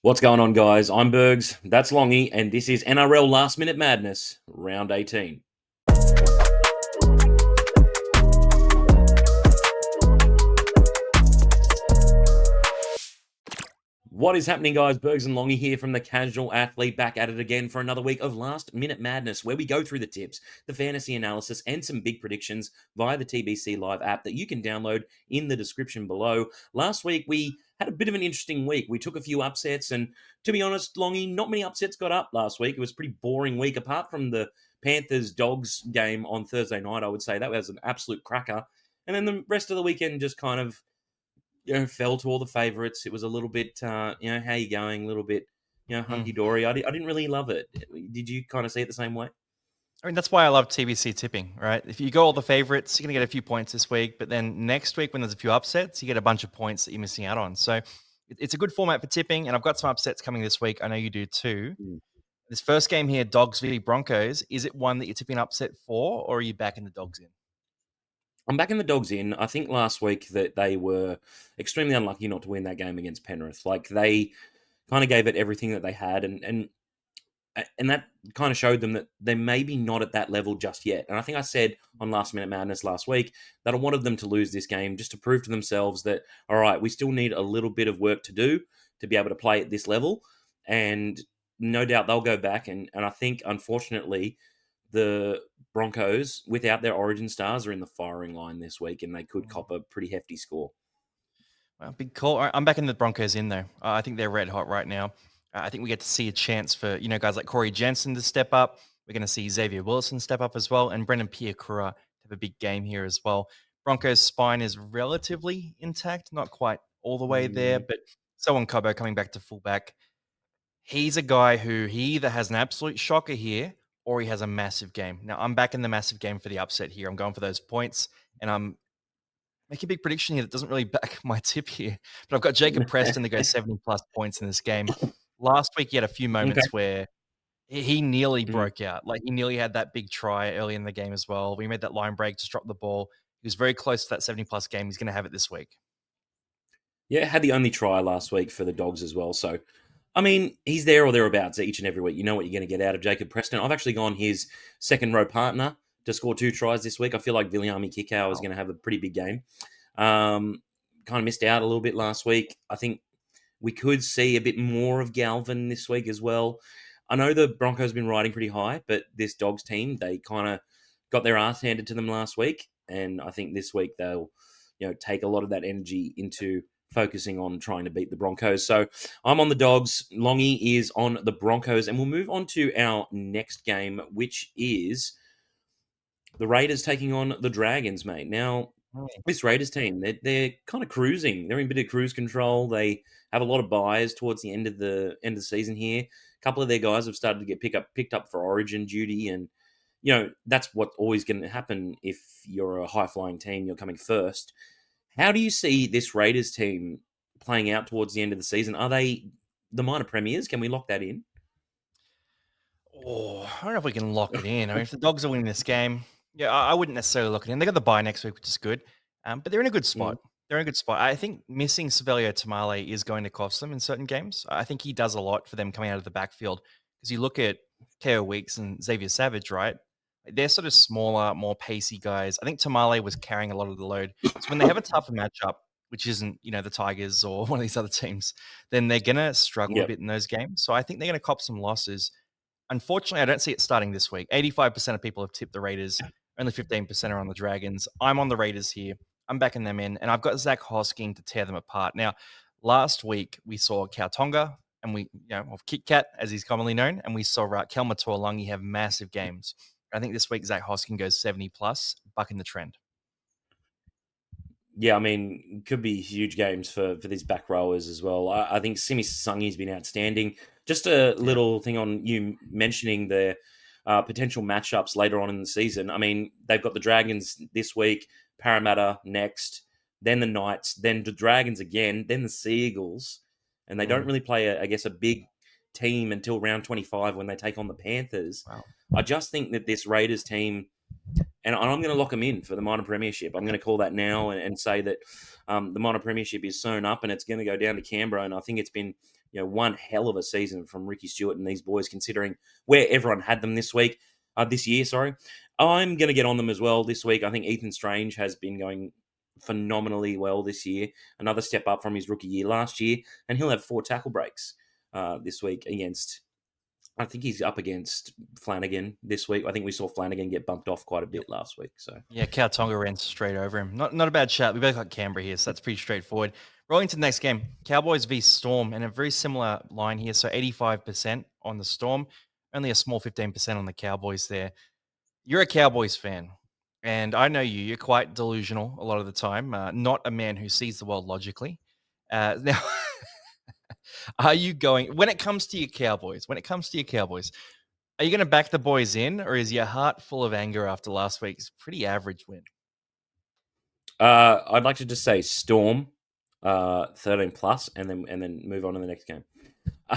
What's going on, guys? I'm Bergs, that's Longy, and this is NRL Last Minute Madness, Round 18. What is happening, guys? Bergs and Longy here from the Casual Athlete, back at it again for another week of Last Minute Madness, where we go through the tips, the fantasy analysis, and some big predictions via the TBC Live app that you can download in the description below. Last week, we had a bit of an interesting week. We took a few upsets, and to be honest, Longy, not many upsets got up last week. It was a pretty boring week, apart from the Panthers-Dogs game on Thursday night, I would say. That was an absolute cracker. And then the rest of the weekend just kind of fell to all the favourites. It was a little bit, how you going? A little bit, Mm. hunky dory. I didn't really love it. Did you kind of see it the same way? I mean, that's why I love TBC tipping, right? If you go all the favorites, you're going to get a few points this week. But then next week, when there's a few upsets, you get a bunch of points that you're missing out on. So it's a good format for tipping. And I've got some upsets coming this week. I know you do too. Mm. This first game here, Dogs v Broncos, is it one that you're tipping upset for, or are you backing the Dogs in? I'm backing the Dogs in. I think last week that they were extremely unlucky not to win that game against Penrith. Like they kind of gave it everything that they had, and that kind of showed them that they're maybe not at that level just yet. And I think I said on Last Minute Madness last week that I wanted them to lose this game just to prove to themselves that, all right, we still need a little bit of work to do to be able to play at this level. And no doubt they'll go back. And I think, unfortunately, the Broncos, without their origin stars, are in the firing line this week, and they could cop a pretty hefty score. Well, big call. All right, I'm backing the Broncos in, though. I think they're red hot right now. I think we get to see a chance for, guys like Corey Jensen to step up. We're going to see Xavier Wilson step up as well, and Brendan Piakura have a big game here as well. Broncos' spine is relatively intact, not quite all the way there, Mm. but so on Cobo coming back to fullback. He's a guy who he either has an absolute shocker here or he has a massive game. Now, I'm backing the massive game for the upset here. I'm going for those points, and I'm make a big prediction here that doesn't really back my tip here, but I've got Jacob Preston to go 70 plus points in this game. Last week, he had a few Okay. moments where he nearly Mm. broke out. Like he nearly had that big try early in the game as well. We made that line break to drop the ball. He was very close to that 70 plus game. He's going to have it this week. Yeah, had the only try last week for the Dogs as well. So, I mean, he's there or thereabouts each and every week. You know what you're going to get out of Jacob Preston. I've actually gone his second row partner to score 2 tries this week. I feel like Viliami Kikau is Wow. going to have a pretty big game. Kind of missed out a little bit last week. I think we could see a bit more of Galvin this week as well. I know the Broncos have been riding pretty high, but this Dogs team, they kind of got their ass handed to them last week. And I think this week they'll, take a lot of that energy into focusing on trying to beat the Broncos. So I'm on the Dogs. Longy is on the Broncos. And we'll move on to our next game, which is the Raiders taking on the Dragons, mate. Now, Mm. this Raiders team, they're kind of cruising. They're in a bit of cruise control. They have a lot of buys towards the end of the season here. A couple of their guys have started to get picked up for Origin duty, and that's what always going to happen if you're a high flying team. You're coming first. How do you see this Raiders team playing out towards the end of the season? Are they the minor premiers? Can we lock that in? Oh, I don't know if we can lock it in. I mean, if the Dogs are winning this game, yeah, I wouldn't necessarily lock it in. They got the bye next week, which is good, but they're in a good spot. Mm, They're in a good spot. I think missing Savelio Tamale is going to cost them in certain games. I think he does a lot for them coming out of the backfield because you look at KO Weeks and Xavier Savage, right? They're sort of smaller, more pacey guys. I think Tamale was carrying a lot of the load. So when they have a tougher matchup, which isn't, the Tigers or one of these other teams, then they're going to struggle a yep. bit in those games. So I think they're going to cop some losses. Unfortunately, I don't see it starting this week. 85% of people have tipped the Raiders. Only 15% are on the Dragons. I'm on the Raiders here. I'm backing them in, and I've got Zach Hosking to tear them apart. Now, last week we saw Kautonga, and of Kit Kat, as he's commonly known, and we saw Kelma Tuolangi have massive games. I think this week Zach Hosking goes 70 plus, bucking the trend. Yeah, I mean, could be huge games for these back rowers as well. I think Simi Sangi's been outstanding. Just a Yeah. little thing on you mentioning the potential matchups later on in the season. I mean, they've got the Dragons this week, Parramatta next, then the Knights, then the Dragons again, then the Seagulls, and they don't Mm, really play, I guess, a big team until round 25 when they take on the Panthers. wow. I just think that this Raiders team, and I'm going to lock them in for the minor premiership. I'm going to call that now and say that the minor premiership is sewn up and it's going to go down to Canberra. And I think it's been one hell of a season from Ricky Stewart and these boys, considering where everyone had them this year. Sorry, I'm going to get on them as well this week. I think Ethan Strange has been going phenomenally well this year. Another step up from his rookie year last year, and he'll have 4 tackle breaks this week against. I think he's up against Flanagan this week. I think we saw Flanagan get bumped off quite a Yep. bit last week. So Yeah, Tonga ran straight over him. Not a bad shot. We both got Canberra here, so that's pretty straightforward. Rolling to the next game, Cowboys v Storm, and a very similar line here. So 85% on the Storm, only a small 15% on the Cowboys there. You're a Cowboys fan, and I know you. You're quite delusional a lot of the time. Not a man who sees the world logically. Now, are you going when it comes to your Cowboys? When it comes to your Cowboys, are you going to back the boys in, or is your heart full of anger after last week's pretty average win? I'd like to just say Storm, 13 plus, and then move on to the next game.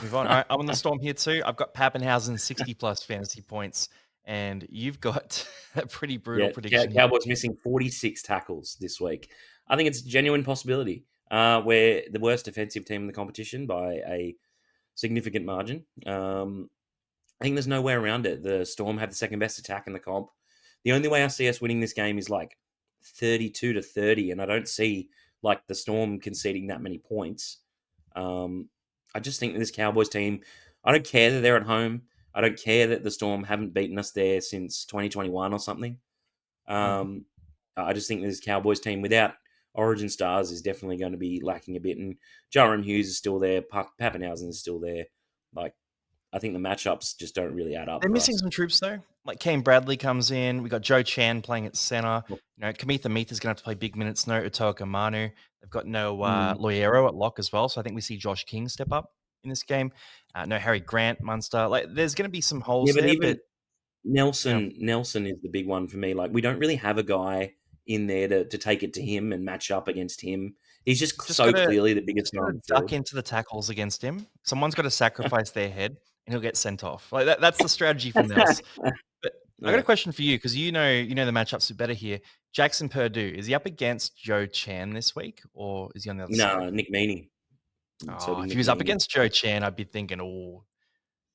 Move on. All right, I'm on the Storm here too. I've got Pappenhausen 60 plus fantasy points, and you've got a pretty brutal Yeah, prediction here. Cowboys missing 46 tackles this week. I think it's a genuine possibility. We're the worst defensive team in the competition by a significant margin. I think there's no way around it. The Storm have the second best attack in the comp. The only way I see us winning this game is like 32-30, and I don't see like the Storm conceding that many points. I just think that this Cowboys team, I don't care that they're at home. I don't care that the Storm haven't beaten us there since 2021 or something. Mhm. Um, I just think this Cowboys team without Origin stars is definitely going to be lacking a bit. And Jaron Hughes is still there. Pappenhausen is still there. Like, I think the matchups just don't really add up They're for missing us. some troops though. Like Kane Bradley comes in. We got Joe Chan playing at center. Kamitha Meath is going to have to play big minutes. No Utoka Manu. They've got no Mm. Loyero at lock as well. So I think we see Josh King step up in this game. No Harry Grant, Munster. Like there's going to be some Yeah, holes but there, even but yeah, Nelson is the big one for me. Like, we don't really have a guy in there to take it to him and match up against him. He's just just so gotta clearly the biggest just guy on gotta the duck field. into the tackles against him. Someone's got to sacrifice their head, and he'll get sent off. Like that's the strategy for Nels. But I got a Yeah. question for you because you know the matchups are better here. Jackson Purdue, is he up against Joe Chan this week, or is he on the other side? No, Nick Meaney. So it'd Oh, be if he Nick was up Meaney. against Joe Chan, I'd be thinking, oh,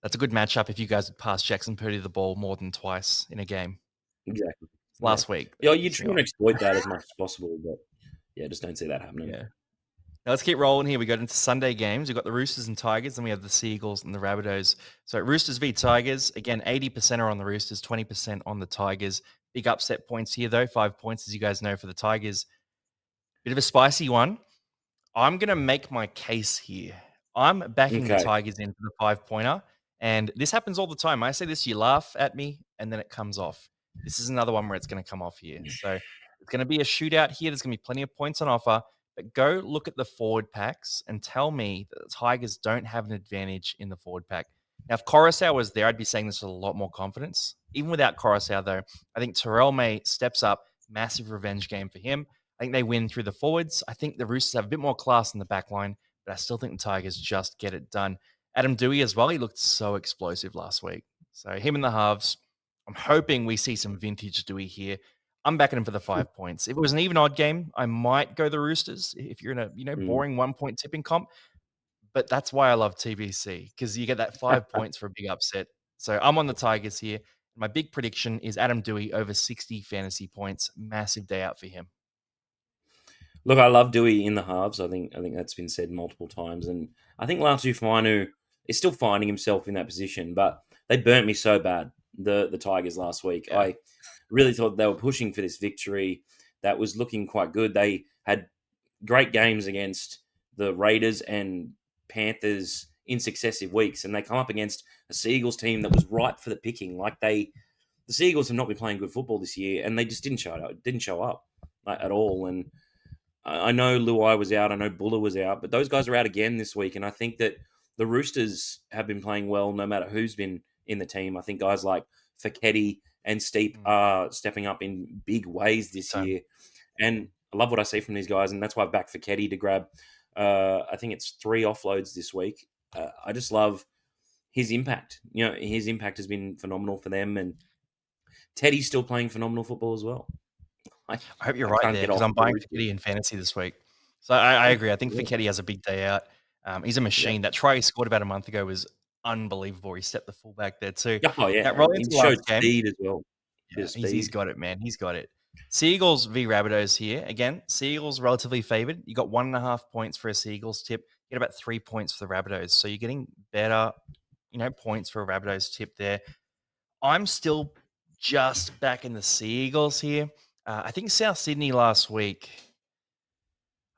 that's a good matchup if you guys would pass Jackson Purdue the ball more than twice in a game. Exactly. Yeah. Last week, Yeah, that you pissed me try and off. exploit that as much as possible, but yeah, just don't see that happening. Yeah. Now let's keep rolling here. We got into Sunday games. We've got the Roosters and Tigers, and we have the Seagulls and the Rabbitohs. So Roosters v Tigers. Again, 80% are on the Roosters, 20% on the Tigers. Big upset points here, though. 5 points, as you guys know, for the Tigers. Bit of a spicy one. I'm going to make my case here. I'm backing the Okay. Tigers in for the 5 pointer. And this happens all the time. I say this, you laugh at me, and then it comes off. This is another one where it's going to come off here. So it's going to be a shootout here. There's going to be plenty of points on offer. But go look at the forward packs and tell me that the Tigers don't have an advantage in the forward pack. Now, if Coruscant was there, I'd be saying this with a lot more confidence. Even without Coruscant, though, I think Terrell May steps up. Massive revenge game for him. I think they win through the forwards. I think the Roosters have a bit more class in the back line, but I still think the Tigers just get it done. Adam Dewey as well. He looked so explosive last week. So him in the halves. I'm hoping we see some vintage Dewey here. I'm backing him for the 5 points. If it was an even odd game, I might go the Roosters if you're in a Mm. boring 1 point tipping comp. But that's why I love TBC because you get that 5 points for a big upset. So I'm on the Tigers here. My big prediction is Adam Dewey over 60 fantasy points. Massive day out for him. Look, I love Dewey in the halves. I think that's been said multiple times, and I think Latu Fainu is still finding himself in that position. But they burnt me so bad, the Tigers last week. Yeah. I really thought they were pushing for this victory. That was looking quite good. They had great games against the Raiders and Panthers in successive weeks, and they come up against a Seagulls team that was ripe for the picking. The Seagulls have not been playing good football this year, and they just didn't show up like, at all. And I know Luai was out. I know Buller was out, but those guys are out again this week. And I think that the Roosters have been playing well no matter who's been in the team. I think guys like Feketi and Steep Mm, are stepping up in big ways big this time. year. And I love what I see from these guys. And that's why I've backed Feketi to grab, I think it's 3 offloads this week. I just love his impact. His impact has been phenomenal for them. And Teddy's still playing phenomenal football as well. I, I hope you're I right can't there get because off I'm the buying Roosters. Feketi in fantasy this week. So I Yeah, agree. I think yeah. Feketi has a big day out. He's a Yeah. machine. That try he scored about a month ago was unbelievable. He stepped the fullback there too. Oh, yeah, Now, and rolling into he the showed last game, speed as well. Bit yeah, of he's speed. got it, man. He's got it. Seagulls v Rabbitohs here. Again, Seagulls relatively favored. You got 1.5 points for a Seagulls tip. You get about 3 points for the Rabbitohs. So you're getting better, points for a Rabbitohs tip there. I'm still just back in the Seagulls here. I think South Sydney last week.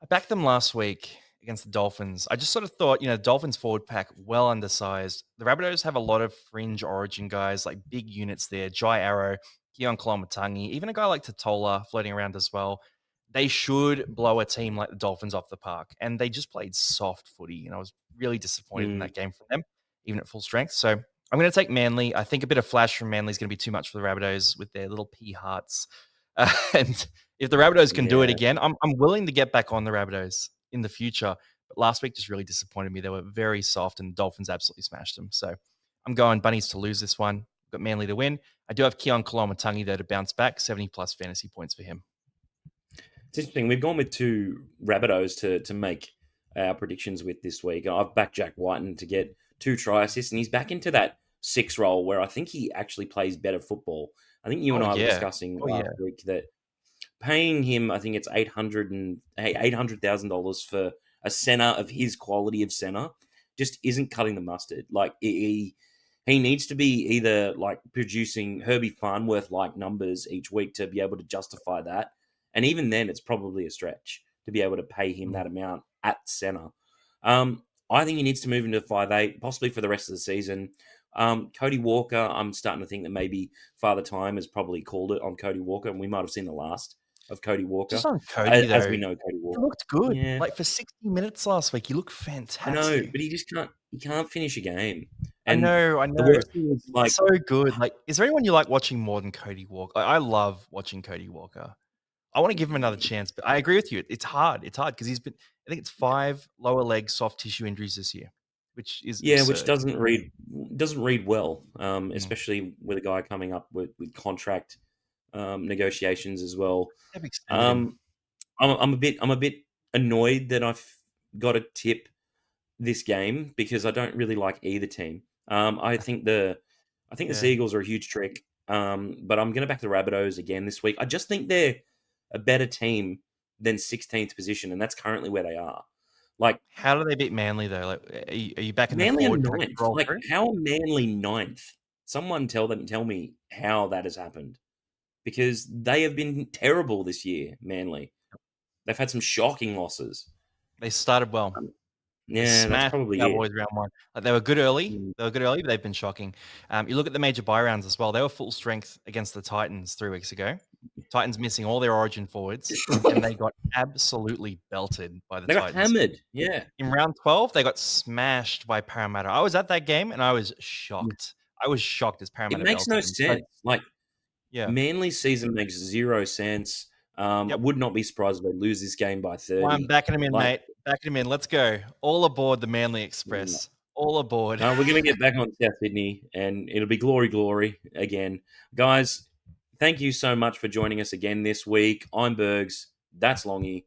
I backed them last week against the Dolphins. I just sort of thought, Dolphins forward pack well undersized. The Rabbitohs have a lot of fringe origin guys, like big units there. Jai Arrow, Keon Kolomatangi, even a guy like Totola floating around as well. They should blow a team like the Dolphins off the park. And they just played soft footy. And I was really disappointed in Mm, that game from them, even at full strength. So I'm going to take Manly. I think a bit of flash from Manly is going to be too much for the Rabbitohs with their little pea hearts. And if the Rabbitohs can do it yeah. again, I'm willing to get back on the Rabbitohs in the future. But last week just really disappointed me. They were very soft, and the Dolphins absolutely smashed them. So I'm going Bunnies to lose this one. Got Manly to win. I do have Keon Kolomatangi there to bounce back. 70 plus fantasy points for him. It's interesting. We've gone with two Rabbitohs to make our predictions with this week. I've backed Jack Whiten to get 2 try assists, and he's back into that 6 role where I think he actually plays better football. I think you and Oh I were yeah. discussing Oh last yeah. week that paying him, I think it's $800,000 for a center of his quality of center, just isn't cutting the mustard. Like he needs to be either like producing Herbie Farnworth like numbers each week to be able to justify that, and even then, it's probably a stretch to be able to pay him Mm. that amount at center. I think he needs to move into 5'8", possibly for the rest of the season. Cody Walker, I'm starting to think that maybe Father Time has probably called it on Cody Walker, and we might have seen the last of Cody Walker, Just on Cody as though, we know Cody he Walker. looked good. Yeah, Like for 60 minutes last week, he looked I know, fantastic. but he just can't. He can't finish a game. I And know, I the know. worst thing is, He's like, so good. Like, is there anyone you like watching more than Cody Walker? I love watching Cody Walker. I want to give him another chance, but I agree with you. It's hard. It's hard because he's been, I think it's 5 lower leg soft tissue injuries this year, which is yeah, which absurd. doesn't read well, Mm. especially with a guy coming up with contract negotiations as well. They've extended him. Um, I'm a bit annoyed that I've got to tip this game because I don't really like either team. I think the Yeah. Seagulls are a huge trick, but I'm going to back the Rabbitohs again this week. I just think they're a better team than 16th position, and that's currently where they are. Like How do they beat Manly though? Like, are you back in their Manly are forward pack to ninth. roll Like through? how are Manly ninth? Someone tell me how that has happened because they have been terrible this year. Manly, they've had some shocking losses. They started well. Um, They yeah, that's smashed probably the it. Cowboys round one. Like, they were good early. Mm. They were good early, but they've been shocking. You look at the major buy rounds as well. They were full strength against the Titans 3 weeks ago. Titans missing all their origin forwards, and they got absolutely belted by the They got Titans. hammered. Yeah. In round 12, they got smashed by Parramatta. I was at that game, and I was shocked. I was shocked as It Parramatta makes no belted them. So, sense. Like yeah. Manly's season makes 0 sense. I Yep. would not be surprised if they lose this game by Well, I'm 30. backing him in, Like, mate. Backing him in. Let's go. All aboard the Manly mm, Express. All aboard. we're gonna get back on South Sydney, and it'll be glory, glory again, guys. Thank you so much for joining us again this week. I'm Bergs. That's Longy,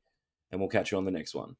and we'll catch you on the next one.